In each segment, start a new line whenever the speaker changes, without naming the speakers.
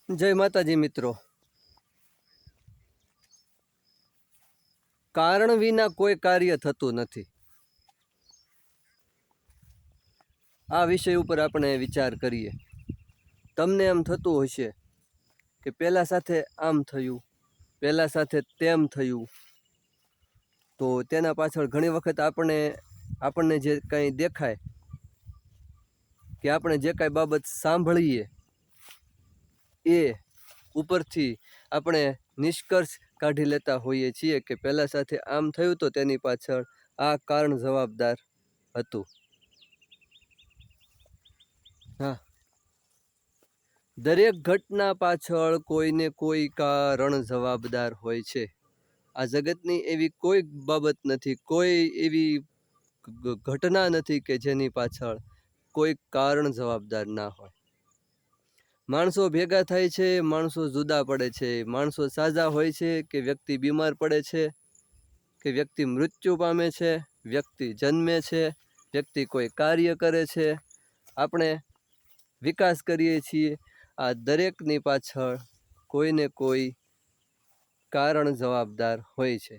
જય માતાજી મિત્રો। કારણ વિના કોઈ કાર્ય થતું નથી। આ વિષય ઉપર આપણે વિચાર કરીએ। તમને એમ થતું હશે કે પહેલા સાથે આમ થયું, પહેલા સાથે તેમ થયું, તો તેના પાછળ ઘણી વખત આપણને જે કંઈ દેખાય કે આપણે જે કાંઈ બાબત સાંભળીએ એ ઉપરથી આપણે નિષ્કર્ષ કાઢી લેતા હોઈએ છીએ કે પહેલા સાથે આમ થયું તો તેની પાછળ આ કારણ જવાબદાર હતું। હા, દરેક ઘટના પાછળ કોઈને કોઈ કારણ જવાબદાર હોય છે। આ જગતની એવી કોઈ બાબત નથી, કોઈ એવી ઘટના નથી કે જેની પાછળ કોઈ કારણ જવાબદાર ના હોય। માણસો ભેગા થાય છે, માણસો જુદા પડે છે, માણસો સાજા હોય છે કે વ્યક્તિ બીમાર પડે છે, કે વ્યક્તિ મૃત્યુ પામે છે, વ્યક્તિ જન્મે છે, વ્યક્તિ કોઈ કાર્ય કરે છે, આપણે વિકાસ કરીએ છીએ। આ દરેકની પાછળ કોઈને કોઈ કારણ જવાબદાર હોય છે।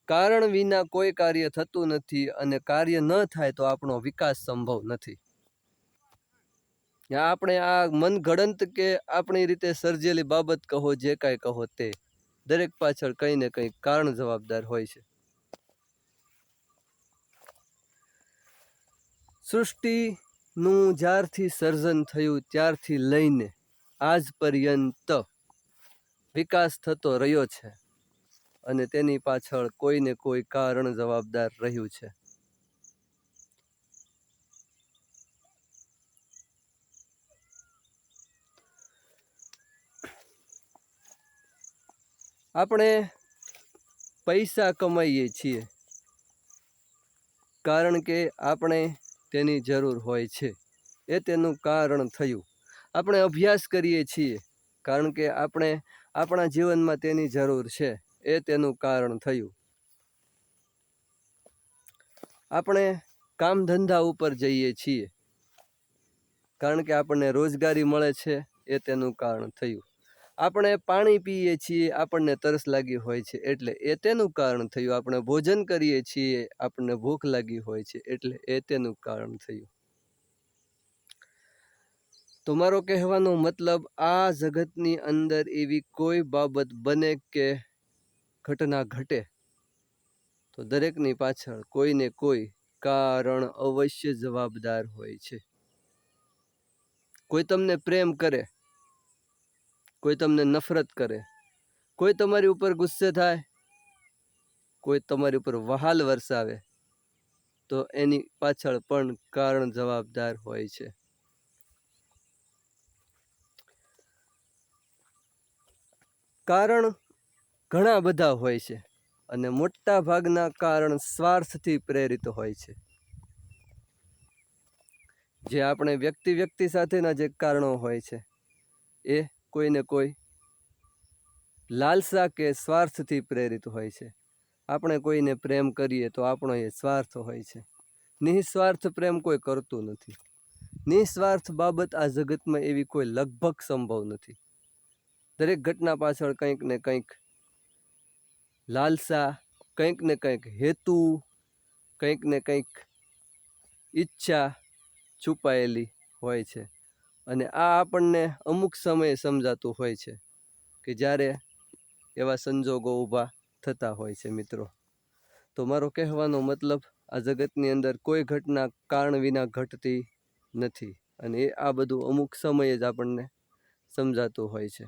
કારણ વિના કોઈ કાર્ય થતું નથી અને કાર્ય ન થાય તો આપણો વિકાસ સંભવ નથી। આપણે આ મનગળંત કે આપણી રીતે સર્જેલી બાબત કહો, જે કાંઈ કહો તે દરેક પાછળ કંઈ ને કંઈ કારણ જવાબદાર હોય છે। સૃષ્ટિનું જ્યારથી સર્જન થયું ત્યારથી લઈને આજ પર્યંત વિકાસ થતો રહ્યો છે અને તેની પાછળ કોઈને કોઈ કારણ જવાબદાર રહ્યું છે। આપણે પૈસા કમાઈએ છીએ કારણ કે આપણે તેની જરૂર હોય છે, એ તેનું કારણ થયું। આપણે અભ્યાસ કરીએ છીએ કારણ કે આપણે આપણા જીવનમાં તેની જરૂર છે, એ તેનું કારણ થયું। આપણે કામ ધંધા ઉપર જઈએ છીએ કારણ કે આપણને રોજગારી મળે છે, એ તેનું કારણ થયું। આપણે પાણી પીએ છીએ, આપણને તરસ લાગી હોય છે એટલે એ તેનું કારણ થયું। આપણે ભોજન કરીએ છીએ, આપણને ભૂખ લાગી હોય છે એટલે એ તેનું કારણ થયું। તો મારો કહેવાનો મતલબ, આ જગતની અંદર એવી કોઈ બાબત બને કે ઘટના ઘટે તો દરેકની પાછળ કોઈને કોઈ કારણ અવશ્ય જવાબદાર હોય છે। કોઈ તમને પ્રેમ કરે, કોઈ તમને નફરત કરે, કોઈ તમારી ઉપર ગુસ્સે થાય, કોઈ તમારી ઉપર વહાલ વરસાવે, તો એની પાછળ પણ કારણ જવાબદાર હોય છે। કારણ ઘણા બધા હોય છે અને મોટા ભાગના કારણ સ્વાર્થથી પ્રેરિત હોય છે। જે આપણે વ્યક્તિ સાથેના જે કારણો હોય છે એ કોઈને કોઈ લાલસા કે સ્વાર્થથી પ્રેરિત હોય છે। આપણે કોઈને પ્રેમ કરીએ તો આપણો એ સ્વાર્થ હોય છે। નિસ્વાર્થ પ્રેમ કોઈ કરતું નથી। નિસ્વાર્થ બાબત આ જગતમાં એવી કોઈ લગભગ સંભવ નથી। દરેક ઘટના પાછળ કંઈક ને કંઈક લાલસા, કંઈક ને કંઈક હેતુ, કંઈક ને કંઈક ઈચ્છા છુપાયેલી હોય છે અને આ આપણને અમુક સમયે સમજાતું હોય છે કે જ્યારે એવા સંજોગો ઊભા થતા હોય છે। મિત્રો, તો મારો કહેવાનો મતલબ, આ જગતની અંદર કોઈ ઘટના કારણ વિના ઘટતી નથી અને આ બધું અમુક સમયે જ આપણને સમજાતું હોય છે।